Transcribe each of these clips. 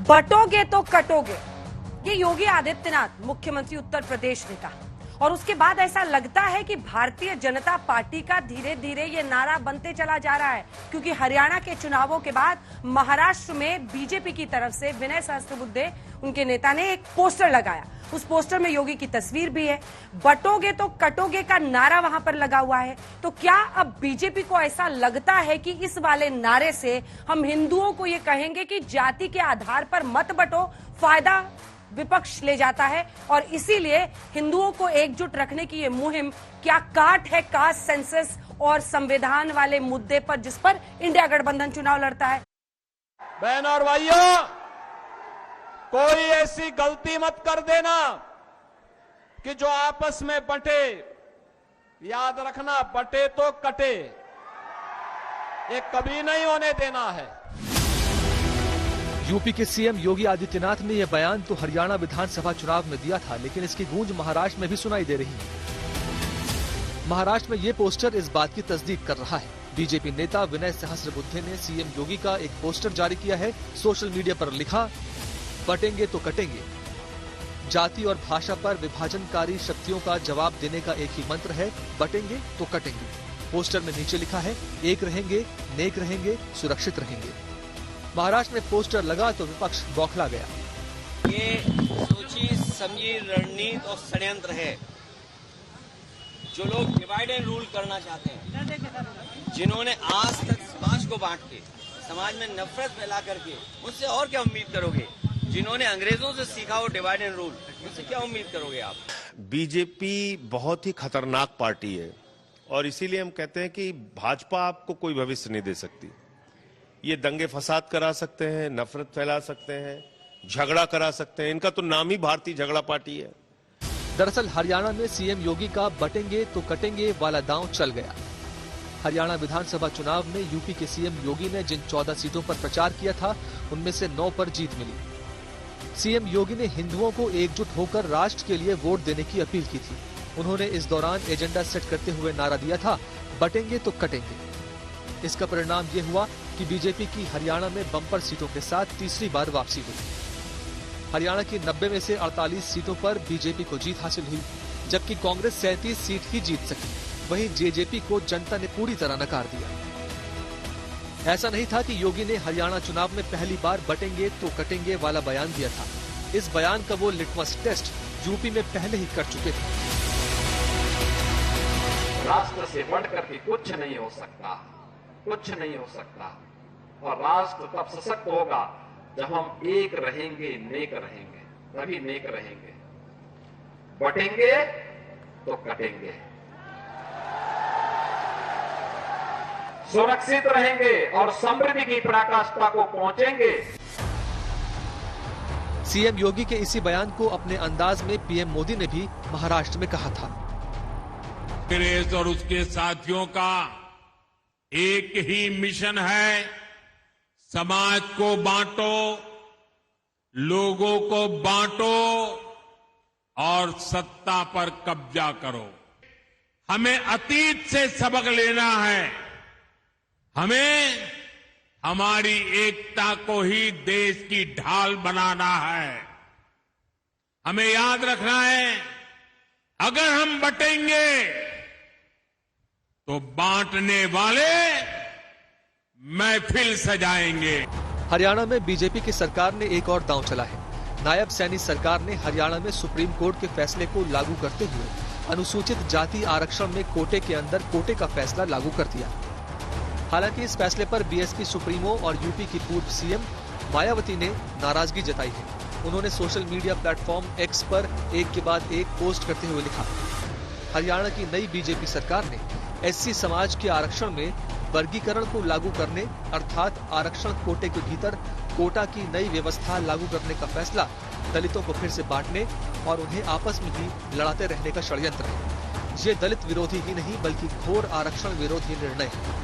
बटोगे तो कटोगे, ये योगी आदित्यनाथ मुख्यमंत्री उत्तर प्रदेश ने कहा। और उसके बाद ऐसा लगता है कि भारतीय जनता पार्टी का धीरे धीरे ये नारा बनते चला जा रहा है, क्योंकि हरियाणा के चुनावों के बाद महाराष्ट्र में बीजेपी की तरफ से विनय सहस्त्रबुद्धे उनके नेता ने एक पोस्टर लगाया। उस पोस्टर में योगी की तस्वीर भी है। बटोगे तो कटोगे का नारा वहां पर लगा हुआ है। तो क्या अब बीजेपी को ऐसा लगता है कि इस वाले नारे से हम हिंदुओं को ये कहेंगे कि जाति के आधार पर मत बटो, फायदा विपक्ष ले जाता है, और इसीलिए हिंदुओं को एकजुट रखने की ये मुहिम क्या काट है कास्ट सेंसस और संविधान वाले मुद्दे पर, जिस पर इंडिया गठबंधन चुनाव लड़ता है। बहन और भाइयों, कोई ऐसी गलती मत कर देना कि जो आपस में बंटे। याद रखना, बटे तो कटे, ये कभी नहीं होने देना है। यूपी के सीएम योगी आदित्यनाथ ने यह बयान तो हरियाणा विधानसभा चुनाव में दिया था, लेकिन इसकी गूंज महाराष्ट्र में भी सुनाई दे रही है। महाराष्ट्र में ये पोस्टर इस बात की तस्दीक कर रहा है। बीजेपी नेता विनय सहस्त्रबुद्धे ने सीएम योगी का एक पोस्टर जारी किया है। सोशल मीडिया पर लिखा, बटेंगे तो कटेंगे। जाति और भाषा पर विभाजनकारी शक्तियों का जवाब देने का एक ही मंत्र है, बटेंगे तो कटेंगे। पोस्टर में नीचे लिखा है, एक रहेंगे, नेक रहेंगे, सुरक्षित रहेंगे। महाराष्ट्र में पोस्टर लगा तो विपक्ष बौखला गया। ये सोची समझी रणनीति और षड्यंत्र है। जो लोग डिवाइड एंड रूल करना चाहते हैं, जिन्होंने आज तक समाज को बांट के समाज में नफरत फैला करके, उससे और क्या उम्मीद करोगे? जिन्होंने अंग्रेजों से सीखा वो डिवाइड एंड रूल, उससे क्या उम्मीद करोगे आप? बीजेपी बहुत ही खतरनाक पार्टी है और इसीलिए हम कहते हैं कि भाजपा आपको कोई भविष्य नहीं दे सकती। ये दंगे फसाद करा सकते हैं, नफरत फैला सकते हैं, झगड़ा करा सकते हैं। इनका तो नाम ही भारतीय झगड़ा पार्टी है। दरअसल हरियाणा में सीएम योगी का बटेंगे तो कटेंगे वाला दांव चल गया। हरियाणा विधानसभा चुनाव में यूपी के सीएम योगी ने जिन 14 सीटों पर प्रचार किया था, उनमें से 9 पर जीत मिली। सीएम योगी ने हिंदुओं को एकजुट होकर राष्ट्र के लिए वोट देने की अपील की थी। उन्होंने इस दौरान एजेंडा सेट करते हुए नारा दिया था, बटेंगे तो कटेंगे। इसका परिणाम ये हुआ कि बीजेपी की हरियाणा में बम्पर सीटों के साथ तीसरी बार वापसी हुई। हरियाणा की 90 में से 48 सीटों पर बीजेपी को जीत हासिल हुई, जबकि कांग्रेस 37 सीट ही जीत सकी। वहीं जेजेपी को जनता ने पूरी तरह नकार दिया। ऐसा नहीं था कि योगी ने हरियाणा चुनाव में पहली बार बटेंगे तो कटेंगे वाला बयान दिया था। इस बयान का वो लिटमस टेस्ट यूपी में पहले ही कर चुके थे। राष्ट्र से बढ़कर के कुछ नहीं हो सकता, कुछ नहीं हो सकता। और राष्ट्र तब सशक्त होगा जब हम एक रहेंगे, नेक रहेंगे, तभी नेक रहेंगे। बटेंगे तो कटेंगे, सुरक्षित रहेंगे और समृद्धि की पराकाष्ठा को पहुंचेंगे। सीएम योगी के इसी बयान को अपने अंदाज में पीएम मोदी ने भी महाराष्ट्र में कहा था। कांग्रेस और उसके साथियों का एक ही मिशन है, समाज को बांटो, लोगों को बांटो और सत्ता पर कब्जा करो। हमें अतीत से सबक लेना है। हमें हमारी एकता को ही देश की ढाल बनाना है। हमें याद रखना है, अगर हम बटेंगे तो बांटने वाले महफिल सजाएंगे। हरियाणा में बीजेपी की सरकार ने एक और दांव चला है। नायब सैनी सरकार ने हरियाणा में सुप्रीम कोर्ट के फैसले को लागू करते हुए अनुसूचित जाति आरक्षण में कोटे के अंदर कोटे का फैसला लागू कर दिया। हालांकि इस फैसले पर बीएसपी सुप्रीमो और यूपी की पूर्व सीएम मायावती ने नाराजगी जताई है। उन्होंने सोशल मीडिया प्लेटफॉर्म एक्स पर एक के बाद एक पोस्ट करते हुए लिखा, हरियाणा की नई बीजेपी सरकार ने एससी समाज के आरक्षण में वर्गीकरण को लागू करने अर्थात आरक्षण कोटे के भीतर कोटा की नई व्यवस्था लागू करने का फैसला दलितों को फिर से बांटने और उन्हें आपस में ही लड़ाते रहने का षड्यंत्र है। ये दलित विरोधी ही नहीं बल्कि घोर आरक्षण विरोधी निर्णय है।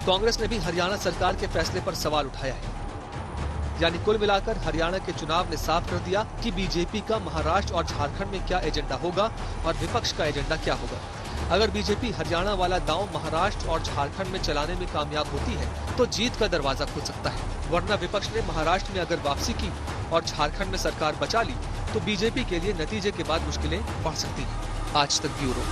कांग्रेस ने भी हरियाणा सरकार के फैसले पर सवाल उठाया है। यानी कुल मिलाकर हरियाणा के चुनाव ने साफ कर दिया कि बीजेपी का महाराष्ट्र और झारखंड में क्या एजेंडा होगा और विपक्ष का एजेंडा क्या होगा। अगर बीजेपी हरियाणा वाला दांव महाराष्ट्र और झारखंड में चलाने में कामयाब होती है तो जीत का दरवाजा खुल सकता है, वरना विपक्ष ने महाराष्ट्र में अगर वापसी की और झारखंड में सरकार बचा ली तो बीजेपी के लिए नतीजे के बाद मुश्किलें बढ़ सकती हैं। आज तक ब्यूरो।